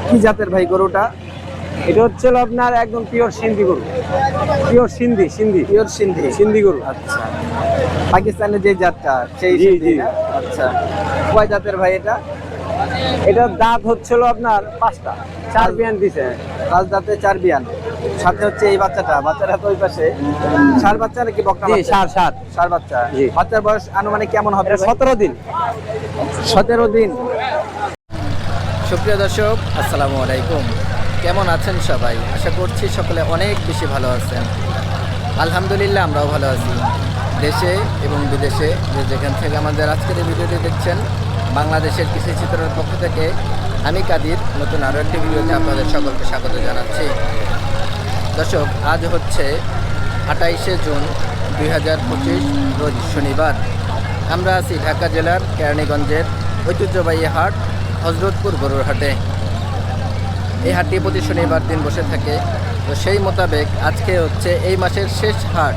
কি জাতের ভাই গরুটা? এটা হচ্ছে আপনার একদম পিওর সিন্ধি গরু, পিওর সিন্ধি সিন্ধি পিওর সিন্ধি। সিন্ধি গরু। আচ্ছা, পাকিস্তানের যে জাতটা সেই জি, সিন্ধি জি। না? আচ্ছা, কয় জাতের ভাই এটা? এটার দাঁত হচ্ছিল আপনার 5টা, 4 বিয়ান দিছে। 5 দাঁতে 4 বিয়ান। সাথে হচ্ছে এই বাচ্চাটা তো ওই পাশে ষাঁড় বাচ্চা নাকি বকনা জি, বাচ্চা? 7 ষাঁড় বাচ্চা। জি। বাচ্চার বয়স আনুমানিক কেমন হবে? এটা 17 দিন। 17 দিন। সুপ্রিয় দর্শক, আসসালামু আলাইকুম। কেমন আছেন সবাই? আশা করছি সকলে অনেক বেশি ভালো আছেন। আলহামদুলিল্লাহ, আমরাও ভালো আছি। দেশে এবং বিদেশে যে যেখান থেকে আমাদের আজকের এই ভিডিওটি দেখছেন, বাংলাদেশের কৃষি চিত্রের পক্ষ থেকে আমি কাদির নতুন আরও একটি ভিডিওতে আপনাদের সকলকে স্বাগত জানাচ্ছি। দর্শক, আজ হচ্ছে 28শে জুন 2025 রোজ শনিবার। আমরা আছি ঢাকা জেলার কেরানীগঞ্জের ঐতিহ্যবাহী হাট হজরতপুর গরুর হাটে। এই হাটটি প্রতি শনিবার দিন বসে থাকে। তো সেই মোতাবেক আজকে হচ্ছে এই মাসের শেষ হাট।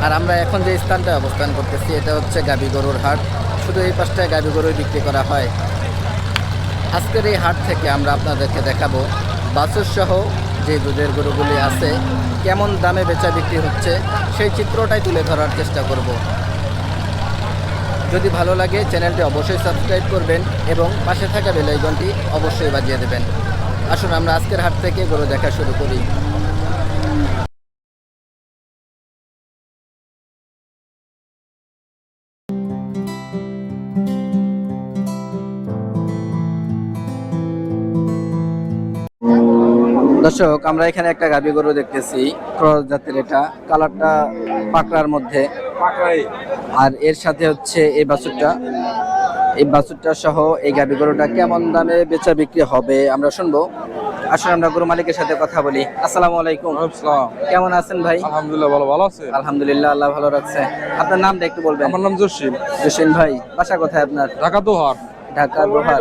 আর আমরা এখন যে স্থানটায় অবস্থান করতেছি এটা হচ্ছে গাবি গরুর হাট। শুধু এই পাশটায় গাবি গরুই বিক্রি করা হয়। আজকের এই হাট থেকে আমরা আপনাদেরকে দেখাবো বাছুর সহ যে দুধের গরুগুলি আছে কেমন দামে বেচা বিক্রি হচ্ছে, সেই চিত্রটাই তুলে ধরার চেষ্টা করব। যদি ভালো লাগে চ্যানেলটি অবশ্যই সাবস্ক্রাইব করবেন এবং পাশে থাকা বেল আইকনটি অবশ্যই বাজিয়ে দেবেন। আসুন আমরা আজকের হাট থেকে গরু দেখা শুরু করি। দর্শক, আমরা এখানে একটা গাভী গরু দেখতেছি, ক্রস জাতের। এটা কালারটা পাকড়ার মধ্যে, আর এর সাথে হচ্ছে এই বাছুরটা সহ এই গাভী গরুটা কেমন দামে বেচা বিক্রি হবে আমরা শুনবো। আসলে আমরা গরু মালিকের সাথে কথা বলি। আসসালামু আলাইকুম। কেমন আছেন ভাই? আলহামদুলিল্লাহ, ভালো আছে। আলহামদুলিল্লাহ, আল্লাহ ভালো রাখছে। আপনার নামটা একটু বলবেন? আমার নাম জসিম, জসিম ভাই। বাসা কোথায় আপনার? ঢাকা দোহার। ঢাকা দোহার।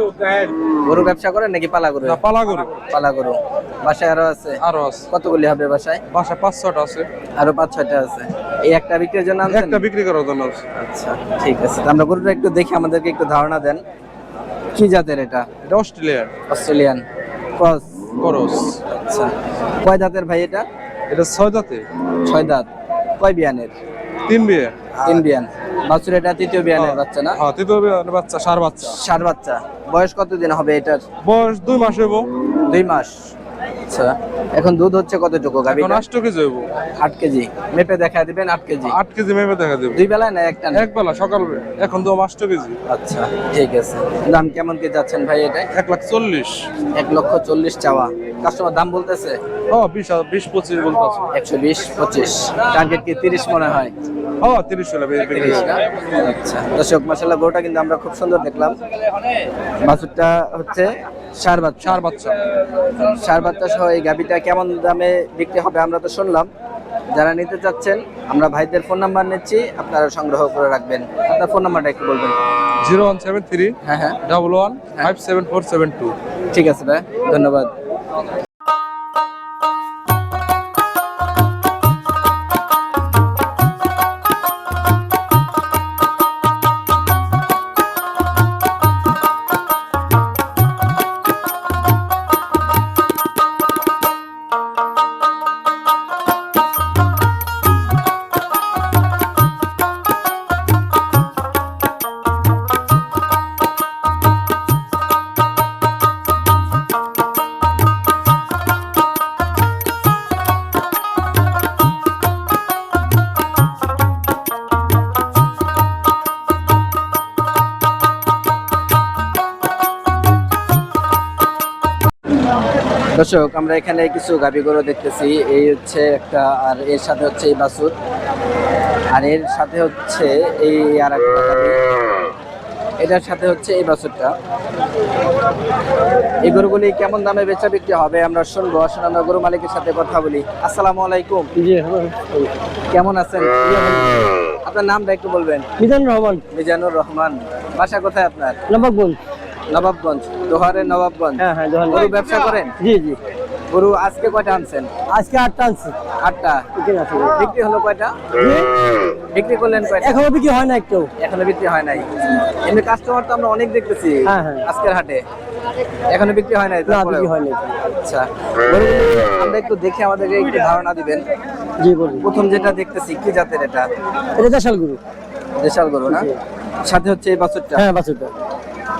গরু ব্যবসা করেন নাকি পালা গরু? না, পালা গরু। পালা গরু। বাসায় আরো আছে? আরো আছে, কতগুলি হবে বাসায়? বাসা 5-6টা আছে। আরো 5-6টা আছে। এই একটা বিক্রির জন্য আনছেন? একটা বিক্রি করার জন্য আছে। আচ্ছা, ঠিক আছে। তো আমরা গরুটা একটু দেখি, আমাদেরকে একটু ধারণা দেন কি জাতের এটা? এটা অস্ট্রেলিয়ার অস্ট্রেলিয়ান ক্রস। করস। আচ্ছা, কয় দাঁতের ভাই এটা? এটা 6 দাঁতে। 6 দাঁত। কয় বিয়ানের? 3 বিয়ে। 3 বিয়ান। বাছুর এটা তৃতীয় বিয়ানের বাচ্চা না? হ্যাঁ, তৃতীয় বিয়ের বাচ্চা, ষাঁড় বাচ্চা। ষাঁড় বাচ্চা। বয়স কতদিন হবে এটার? বয়স 2 মাস হইব। 2 মাস। আচ্ছা, এখন দুধ হচ্ছে কতটুকু এখন গাভীটা? 8 কেজি হইব। 8 কেজি। মেপে দেখা দিবেন 8 কেজি। 8 কেজি মেপে দেখা দেব। দুই বেলায় না একটা? এক বেলা সকাল, এখন তো 8 কেজি। আচ্ছা, ঠিক আছে। দাম কেমন কি যাচ্ছেন ভাই এটা? 1,40,000। 1,40,000 চাওয়া। কাস্টমার দাম বলতেছে? হ্যাঁ, 20-25 বলতাছে। 120-25। টার্গেট কি 30 মনে হয়? হ্যাঁ, 30 হলে বিক্রি 30 হবে। না? আচ্ছা, দর্শক, মাশাআল্লাহ গরুটা কিন্তু আমরা খুব সুন্দর দেখলাম। বাছুরটা হচ্ছে ষাঁড় বাচ্চা। ষাঁড় বাচ্চা। ষাঁড় বাচ্চা সহ এই গাভীটা কেমন দামে বিক্রি হবে আমরা তো শুনলাম। যারা নিতে চাচ্ছেন, আমরা ভাইদের ফোন নাম্বার নিচ্ছি, আপনারা সংগ্রহ করে রাখবেন। আপনার ফোন নাম্বারটা একটু বলবেন? 0173 হ্যাঁ হ্যাঁ, 11 57472। ঠিক আছে ভাই, ধন্যবাদ। দর্শক, আমরা এখানে কিছু গাভী গরু দেখতেছি। এই হচ্ছে একটা, আর এর সাথে হচ্ছে এই বাছুর, আর এর সাথে হচ্ছে এই আর একটা গাভী, এটার সাথে হচ্ছে এই বাছুরটা। এই গরুগুলি কেমন দামে বেচা বিক্রি হবে আমরা শুনবো। আসলে আমরা গরু মালিকের সাথে কথা বলি। আসসালামু আলাইকুম। জি, কেমন আছেন? আপনার নামটা একটু বলবেন? মিজানুর রহমান। মিজানুর রহমান। বাসা কোথায় আপনার? নবাবগঞ্জ। নবাবগঞ্জ। দোহারের নবাবগঞ্জ। হ্যাঁ হ্যাঁ, গরু ব্যবসা করেন? জি জি। গরু আজকে কয়টা আনছেন? আজকে 8টা আনছি। 8টা। এখানে আছে। বিক্রি হলো কয়টা? বিক্রি করলেন কয়টা? এখনো বিক্রি হয় না একটু। এখনো বিক্রি হয় নাই। এমনি কাস্টমার তো আমরা অনেক দেখতেছি হ্যাঁ, হ্যাঁ। আজকের হাটে, এখনো বিক্রি হয় নাই? না, তারপরেও? বিক্রি হয় না। আচ্ছা, গরুগুলো আমরা একটু দেখে আমাদেরকে একটু ধারণা দিবেন। জি বলুন। প্রথম যেটা দেখতেছি কি জাতের এটা? এটা দেশাল গরু। দেশাল গরু না? জি। সাথে হচ্ছে এই বাছুরটা। হ্যাঁ, বাছুরটা।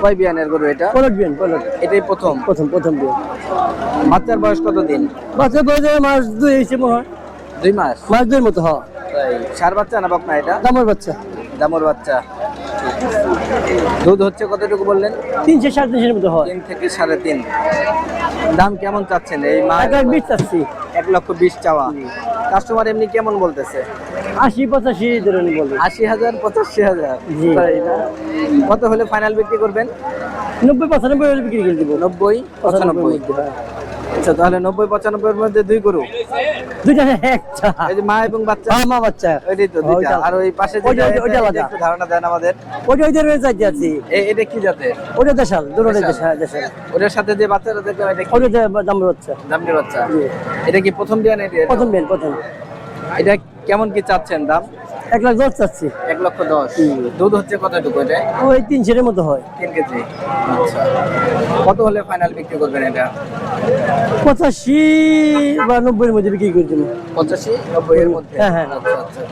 কয় বিয়ানের গরু এটা? পলট বিয়ান, পলট। এটাই প্রথম। প্রথম বিয়ান। বাচ্চার বয়স কত দিন? বাচ্চা বয়স মাস 2 হয়েছে মনে হয়। 2 মাস। মাস 2 এর মতো হয়। তাই সার বাচ্চা না বকনা এটা? দামর বাচ্চা। দামর বাচ্চা। দুধ হচ্ছে কতটুকু বললেন? 3 থেকে 3.5 এর মতো হয়। 3 থেকে 3.5। দাম কেমন চাচ্ছেন এই মা? 1,20,000 চাচ্ছি। 1,20,000 চাওয়া। কাস্টমার এমনি কেমন বলতেছে? 80-85 ধরেন বলবে। 80,000 85,000? জি। তাই না? কত হলে ফাইনাল বিক্রি করবেন? 90-95 হলে বিক্রি করে দিব। 90-95। আচ্ছা, তাহলে 90-95 এর মধ্যে 2 গরু। দুইটা একটা। এই যে মা এবং বাচ্চা। হ্যাঁ, মা বাচ্চা। ওইটাই তো দুইটা। ওইটা। আর ওই পাশে ওইটা যেটা এটা আলাদা। একটু ধারণা দেন আমাদের। ওইটার চাইতে আছি। এটা কি জাতের? ওটা দেশাল, দুটোটাই দেশাল। দেশাল। ওটার সাথে যে বাচ্চাটা দেখলাম এটা কি? ওটা দামর বাচ্চা। দামড়ি বাচ্চা। জি। এটা কি প্রথম বিয়ান? প্রথম বিয়ান, প্রথম। এটা কেমন কি চাচ্ছেন দাম? 1,10,000 চাচ্ছি। 1,10,000। দুধ হচ্ছে কতটুকু এটা? ওই 300 এর মতো হয়। 3 কেজি। আচ্ছা, কত হলে ফাইনাল বিক্রি করবেন এটা? 85 বা 90 এর মধ্যে বিক্রি করে দেবো। 85-90 এর মধ্যে? হ্যাঁ, হ্যাঁ। আচ্ছা আচ্ছা।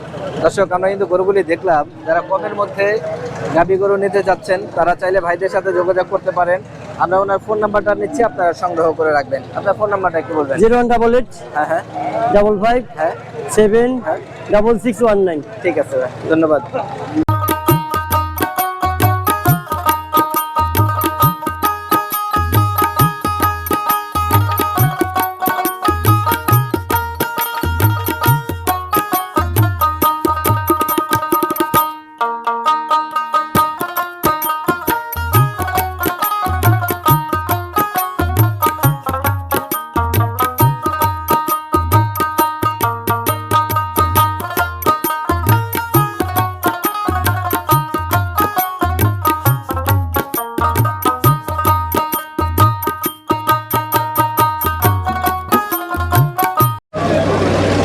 দর্শক, আমরা কিন্তু গরুগুলি দেখলাম। যারা কমের মধ্যে গাভী গরু নিতে যাচ্ছেন তারা চাইলে ভাইদের সাথে যোগাযোগ করতে পারেন। আমরা ওনার ফোন নাম্বারটা নিচ্ছি, আপনারা সংগ্রহ করে রাখবেন। আপনার ফোন নাম্বারটা একটু বলবেন। 0188 হ্যাঁ হ্যাঁ 55 হ্যাঁ 7 6619। ঠিক আছে ভাই, ধন্যবাদ।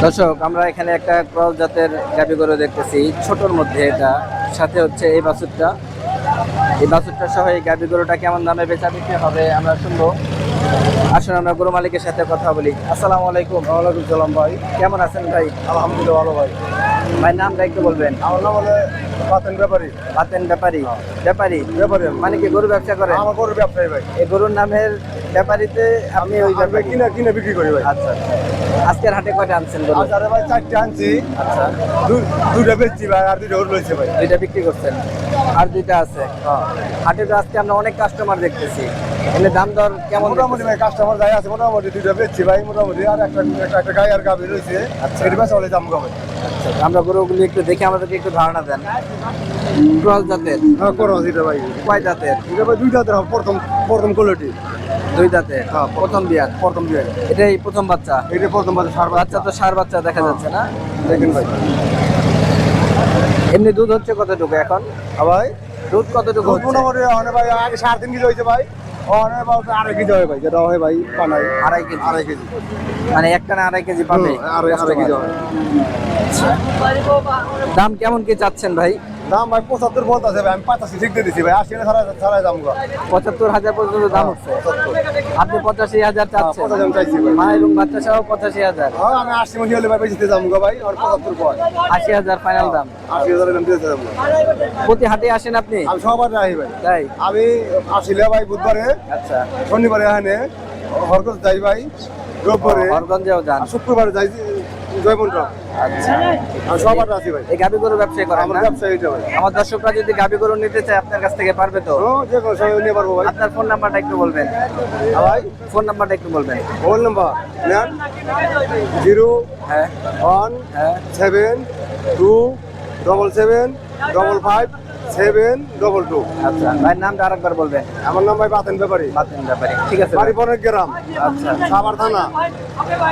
দর্শক, আমরা এখানে একটা ক্রস জাতের গাভী গরু দেখতেছি, ছোটর মধ্যে এটা। সাথে হচ্ছে এই বাছুরটা। এই বাছুরটা সহ এই গাভী গরুটা কেমন দামে বেচা বিক্রি হবে আমরা শুনবো। আসুন আমরা গরু মালিকের সাথে কথা বলি। আসসালামু আলাইকুম। ওয়ালাইকুম সালাম ভাই। কেমন আছেন ভাই? আলহামদুলিল্লাহ ভালো ভাই। ভাই নামটা একটু বলবেন। আমার নাম হলো পাতেন ব্যাপারী। পাতেন ব্যাপারী? ব্যাপারী ব্যাপারী মানে কি গরু ব্যবসা করেন? আমার গরুর ব্যবসায়ী ভাই। এই গরুর নামের ব্যাপারীতে আপনি ওই ব্যাপারী? কিনে বিক্রি করি ভাই। আচ্ছা, আজকের হাটে কয়টা আনছেন গরু? আরে ভাই 4টা আনছি। আচ্ছা, দুইটা বেচছি ভাই, আর 2টা গরু লইছে ভাই। 2টা বিক্রি করছেন, আর 2টা আছে। হাটে তো আজকে আমরা অনেক কাস্টমার দেখতেছি। এমনি দাম দর কেমন? মোটামুটি ভাই কাস্টমার যাই আছে, মোটামুটি 2টা বেচছি ভাই মোটামুটি। আর একটা গাই আর গাভী রয়েছে। আচ্ছা। এটা বেচা হলে দাম কমে। আচ্ছা, আমরা গরুগুলি একটু দেখে আমাদেরকে একটু ধারণা দেন। ক্রস জাতের? হ্যাঁ করো এটা ভাই। কয় জাতের? এটা ভাই 2 দাঁতের প্রথম কোয়ালিটি। 2 দাঁতের? হ্যাঁ, প্রথম বিয়ান? প্রথম দিয়ে। এটাই প্রথম বাচ্চা? এটা প্রথম বাচ্চা সার বাচ্চা তো সার বাচ্চা দেখা যাচ্ছে না? দেখেন ভাই। এমনি দুধ হচ্ছে কতটুকু এখন? হ্যাঁ ভাই, দুধ কতটুকু হচ্ছে? মোটামুটি অনেক ভাই আগে 3.5 কেজি হয়েছে ভাই। অনেক ভাই 2.5 কেজি হয় ভাই, যেটা হয় ভাই পানাই 2.5 কেজি? 2.5 কেজি। মানে একটানা 2.5 কেজি পাবে? 2.5 কেজি হয়। দাম কেমন কি চাচ্ছেন ভাই? দাম ভাই 75 বলতে আছে ভাই, আমি 85 ঠিক দিয়ে দিছি ভাই। 80 ছাড়াই দাম গো। 75,000 পর্যন্ত দাম হচ্ছে? আপনি 85,000 চাচ্ছেন? 85,000 চাইছি ভাই। মা এবং বাচ্চা সহ 85,000? হ্যাঁ আমি 80 মধ্যে হলে ভাই বেশিতে দাম গো ভাই। আর 75 পয় 80,000 ফাইনাল দাম? 80,000 দাম দিয়ে দাম। প্রতি হাটে আসেন আপনি? আমি সবার রাহি ভাই। তাই? আমি আসলে ভাই বুধবারে, আচ্ছা, শনিবারে এখানে হরকত যাই ভাই, রোববারে, হরগঞ্জেও যান? আর শুক্রবারে যাই জয়মন্ডল। আচ্ছা, আমি সবার আছি ভাই। এই গাভী গরু ব্যবসায়ী করেন আমার না? ব্যবসা এইটা ভাই। আমার দর্শকরা যদি গাভী গরু নিতে চায় আপনার কাছ থেকে পারবে তো? ও যে কোনো সময় নিয়ে পারবো ভাই। আপনার ফোন নাম্বারটা একটু বলবেন। হ্যাঁ ভাই, ফোন নাম্বারটা একটু বলবেন। মোবাইল নাম্বার নেন 0 হ্যাঁ 1 হ্যাঁ 7 2 7 5 5 7 2 2। আচ্ছা, ভাইয়ের নামটা আরেকবার বলবেন। আমার নাম ভাই বাতেন ব্যাপারী। বাতেন ব্যাপারী। ঠিক আছে বাড়ি ভাই। বনের গ্রাম, আচ্ছা সাভার থানা।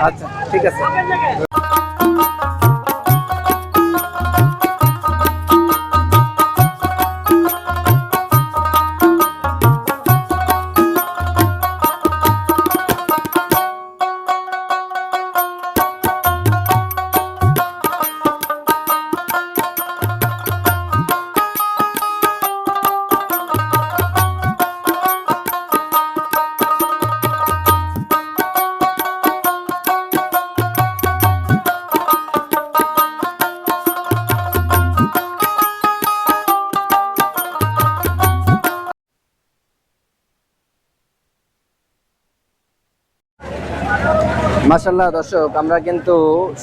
আচ্ছা, ঠিক আছে। মাশাআল্লাহ দর্শক, আমরা কিন্তু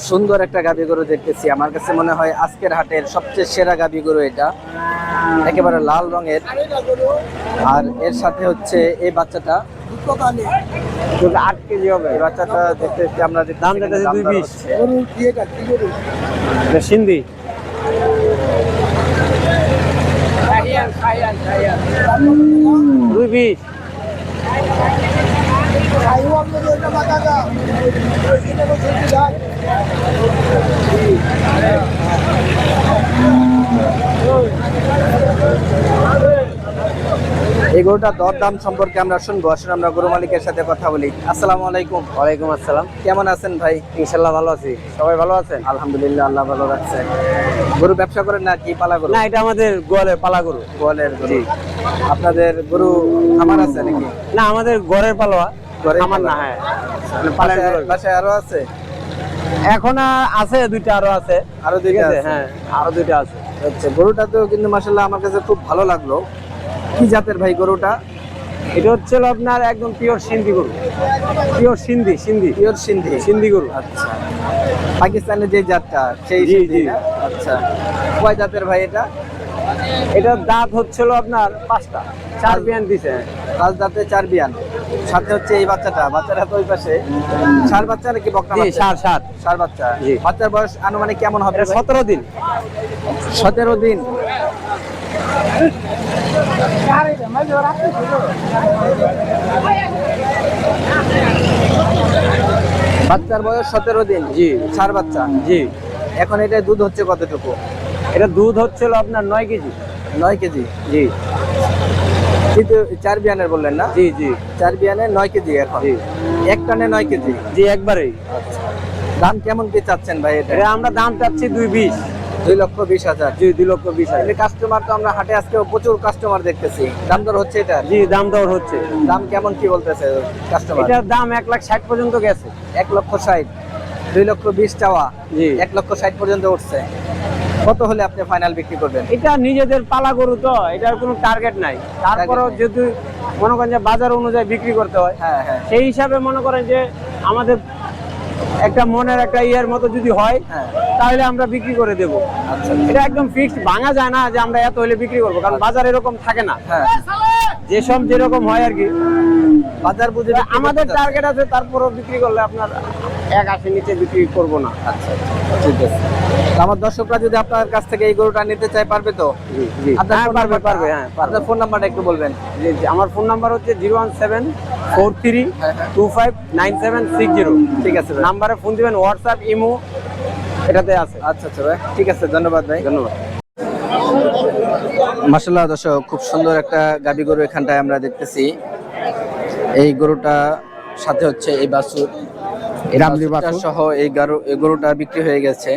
সুন্দর একটা গাভী গরু দেখতেছি। আমার কাছে মনে হয় আজকের হাটের সবচেয়ে সেরা গাভী গরু এটা, একেবারে লাল রঙের। আর এর সাথে হচ্ছে এই বাচ্চাটা 8 কেজি হবে। এই বাচ্চাটা দেখতে আমরা দাম যাচ্ছে 220। হচ্ছে। সিন্ধি দুই বিশ। এই গরুটার দর দাম সম্পর্কে আমরা শুনবো। আসলে আমরা গরু মালিকের সাথে কথা বলি। আসসালামু আলাইকুম। ওয়ালাইকুম আসসালাম। কেমন আছেন ভাই? ইনশাল্লাহ ভালো আছি। সবাই ভালো আছেন? আলহামদুলিল্লাহ, আল্লাহ ভালো রাখছে। গরু ব্যবসা করেন না কি পালা গরু? না, এটা আমাদের গোয়ালের পালা গরু। গোয়ালের গরু। আপনাদের গরু খামার আছে নাকি? না, আমাদের ঘরের পালোয়া। ঘরের আমার না, পালা। হ্যাঁ পালার গরু। বাসায় আরো আছে? এখন আছে দুইটা, আরো আছে। আরো ঠিক দুইটা আছে, আছে? হ্যাঁ আরো দুইটা আছে। আচ্ছা, গরুটা তো কিন্তু মাশাআল্লাহ আমার কাছে খুব ভালো লাগলো। কি জাতের ভাই গরুটা? এটা হচ্ছে আপনার একদম পিওর সিন্ধি গরু। Pure Sindhi pure Sindhi. সিন্ধি গরু। আচ্ছা, পাকিস্তানের যে জাতটা সেই জি, সিন্ধি জি। না? আচ্ছা, কয় জাতের ভাই এটা? এটার দাঁত হচ্ছিল আপনার 5টা, 4 বিয়ান দিছে। 5 দাঁতে 4 বিয়ান। সাথে হচ্ছে এই বাচ্চাটা তো ওই পাশে। ষাঁড় বাচ্চা নাকি বকনা জি, বাচ্চা? 7 ষাঁড় বাচ্চা। জি। বাচ্চার বয়স আনুমানিক কেমন হবে? এটা 17 দিন। 17 দিন। বাচ্চার বয়স 17 দিন। জি। ষাঁড় বাচ্চা। জি, এখন এটা দুধ হচ্ছে কতটুকু? এটা দুধ হচ্ছিল আপনার 9 কেজি। 9 কেজি। জি কিন্তু 4 বিয়ানের বললেন না? জি জি 4 বিয়ানে 9 কেজি এখন। জি এক টানে 9 কেজি। জি, একবারেই। দাম কেমন কি চাচ্ছেন ভাই এটা? এটা আমরা দাম চাচ্ছি 220। 2,20,000। জি, 2,20,000। এই কাস্টমার তো আমরা হাটে আজকে প্রচুর কাস্টমার দেখতেছি। দাম দর হচ্ছে এটা? জি, দাম দর হচ্ছে। দাম কেমন কি বলতেছে কাস্টমার? এটার দাম 1,60,000 পর্যন্ত গেছে। 1,60,000, 2,20,000 চাওয়া, জি। 1,60,000 পর্যন্ত উঠছে। কত হলে আপনি ফাইনাল বিক্রি করবেন? এটা নিজেদের পালা গরু তো, এটার কোনো টার্গেট নাই। তারপরেও নাই। যদি মনে করেন যে বাজার অনুযায়ী বিক্রি করতে হয়, হ্যাঁ হ্যাঁ সেই হিসাবে মনে করেন যে আমাদের একটা মনের একটা ইয়ের মতো যদি হয়, হ্যাঁ। তাহলে আমরা বিক্রি করে দেব। আচ্ছা এটা একদম ফিক্সড, ভাঙা যায় না যে আমরা এত হলে বিক্রি করবো, কারণ বাজার এরকম থাকে না। হ্যাঁ, যেসব যেরকম হয় আর কি, বাজার বুঝে বিক্রি করতে আমাদের চাচ্ছেন। টার্গেট আছে। তারপরও বিক্রি করলে আপনার 1,80 নিচে বিক্রি করবো না। আচ্ছা আচ্ছা, ঠিক আছে। তো আমার দর্শকরা যদি আপনার কাছ থেকে এই গরুটা নিতে চায় পারবে তো? জি জি, আপনার হ্যাঁ ফোন পারবে নাম্বারটা- পারবে, হ্যাঁ পারবে। আপনার ফোন নাম্বারটা একটু বলবেন। জি জি, আমার ফোন নাম্বার হচ্ছে 01743 হ্যাঁ। 259760। ঠিক আছে ভাই। নাম্বারে ফোন দিবেন, হোয়াটসঅ্যাপ, ইমো এটাতে আছে। আচ্ছা আচ্ছা ভাই, ঠিক আছে, ধন্যবাদ ভাই। ধন্যবাদ। মাশাআল্লাহ দর্শক, খুব সুন্দর একটা গাবি গরু এখানটায় আমরা দেখতেছি। এই গরুটা সাথে হচ্ছে এই বাছুর, এই রামলি বাছুরটা বাছুর। সহ এই গরুটা বিক্রি হয়ে গেছে।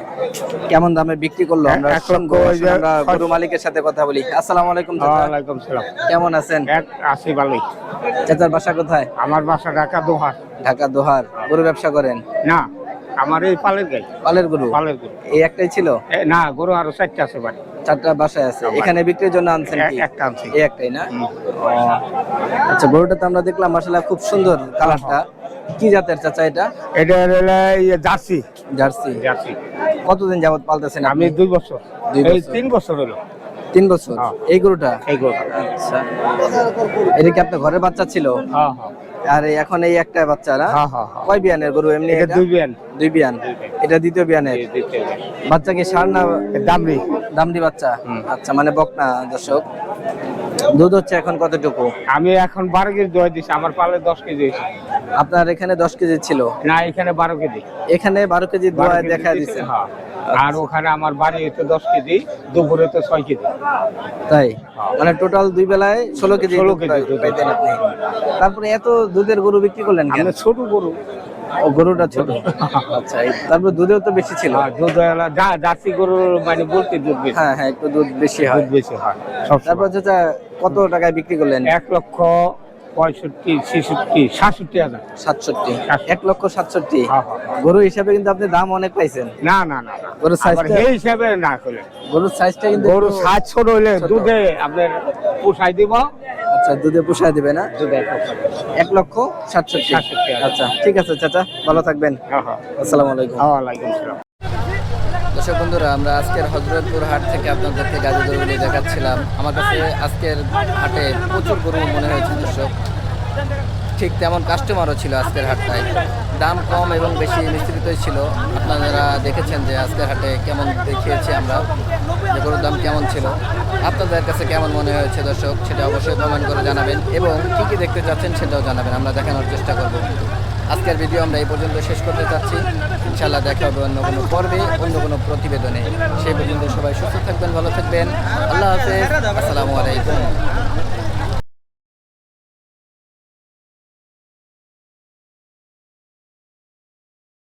কেমন দামে বিক্রি করলো আমরা 1 লক্ষ শুনবো। আসলে আমরা গরু মালিকের সাথে কথা বলি। আসসালামু আলাইকুম চাচা, ওয়ালাইকুম সালাম। কেমন আছেন? আছি ভালোই। চাচার বাসা কোথায়? আমার বাসা ঢাকা দোহার। ঢাকা দোহার। গরু ব্যবসা করেন? না, আমার এই পালের গাই। পালের গরু? পালের গরু। এই একটাই ছিল? না, গরু আরো 4টা আছে বাড়ি। 4টা বাসায় আছে। এখানে বিক্রির জন্য আনছেন কি? একটা আনছি। এই একটাই না? আচ্ছা, গরুটা তো আমরা দেখলাম মাশাআল্লাহ খুব সুন্দর কালারটা। কি জাতের চাচা এটা? এটা হলো জার্সি। জার্সি। জার্সি। কতদিন যাবত পালতেছেন আমি আপনি? 2 বছর। 2 এই বছর। 3 বছর হলো। 3 বছর। হ্যাঁ। এই গরুটা? এই গরু। আচ্ছা, এটা কি আপনার ঘরের বাচ্চা ছিল? হ্যাঁ হ্যাঁ আর এখন এই একটা বাচ্চা না? হ্যাঁ হ্যাঁ হ্যাঁ। কয় বিয়ানের গরু এমনি? এটা 2 বিয়ান। 2 বিয়ান। এটা দ্বিতীয় বিয়ানের। দ্বিতীয় বিয়ান। বাচ্চা কি ষাঁড় না দামরি। দামড়ি বাচ্চা? হুম। আচ্ছা, মানে বকনা। দর্শক, দুধ হচ্ছে এখন কতটুকু? আমি এখন 12 কেজি দই দিছি, আমার পালে 10 কেজি হয়েছে। আপনার এখানে 10 কেজি ছিল, না, এখানে 12 কেজি। এখানে 12 কেজি 12 দোয়া কেজি দেখা দিছে, দিচ্ছে। হ্যাঁ। আর ওখানে আমার বাড়ি হইতো 10 কেজি, দুপুরে তো 6 কেজি। তাই মানে টোটাল 2 বেলায় 16 কেজি 16 দুধ কেজি দুধ পাইতেন আপনি। তারপরে এত দুধের গরু বিক্রি করলেন কেন? আমরা ছোট গরু। ও, গরুটা ছোট। আচ্ছা, তারপর দুধেও তো বেশি ছিল। আর দুধ হলো জার্সি গরু, মানে বলতে দুধ বেশি। হ্যাঁ হ্যাঁ, একটু দুধ বেশি হয়। দুধ বেশি হয় সব। তারপর চাচা কত টাকায় বিক্রি করলেন? 1,65,000, 66, 67,000। 67। 1,67,000। হ্যাঁ, হ্যাঁ। গরু হিসাবে কিন্তু আপনি দাম অনেক পাইছেন। না না না না, গরুর আবার size-টা- এই হিসাবে না করে। গরুর সাইজটা কিন্তু গরু একটু- 7 ছোট হইলে ছোট। দুধে আপনার পোষাই দিব। আচ্ছা আচ্ছা, দুধে পোষায় দিবে না? 1,67,000। 67,000 আচ্ছা, ঠিক আছে চাচা, ভালো থাকবেন। আসসালামু আলাইকুম। ওয়ালাইকুম আসসালাম। দর্শক বন্ধুরা, আমরা আজকের হযরতপুর হাট থেকে আপনাদেরকে গাজী গরুগুলি দেখাচ্ছিলাম। আমার কাছে আজকের হাটে প্রচুর গরু মনে হয়েছে দর্শক। ঠিক তেমন কাস্টমারও ছিল আজকের হাটটায়। দাম কম এবং বেশি মিশ্রিতই ছিল। আপনারা দেখেছেন যে আজকের হাটে কেমন দেখিয়েছি আমরা, যে গরুর দাম কেমন ছিল। আপনাদের কাছে কেমন মনে হয়েছে দর্শক, সেটা অবশ্যই কমেন্ট করে জানাবেন এবং কী কী দেখতে চাচ্ছেন সেটাও জানাবেন, আমরা দেখানোর চেষ্টা করব। আজকের ভিডিও আমরা এই পর্যন্ত শেষ করতে চাচ্ছি। ইনশাআল্লাহ দেখা হবে অন্য কোনো পর্বে, অন্য কোনো প্রতিবেদনে। সেই পর্যন্ত সবাই সুস্থ থাকবেন, ভালো থাকবেন। আল্লাহ হাফেজ, আসসালামু আলাইকুম।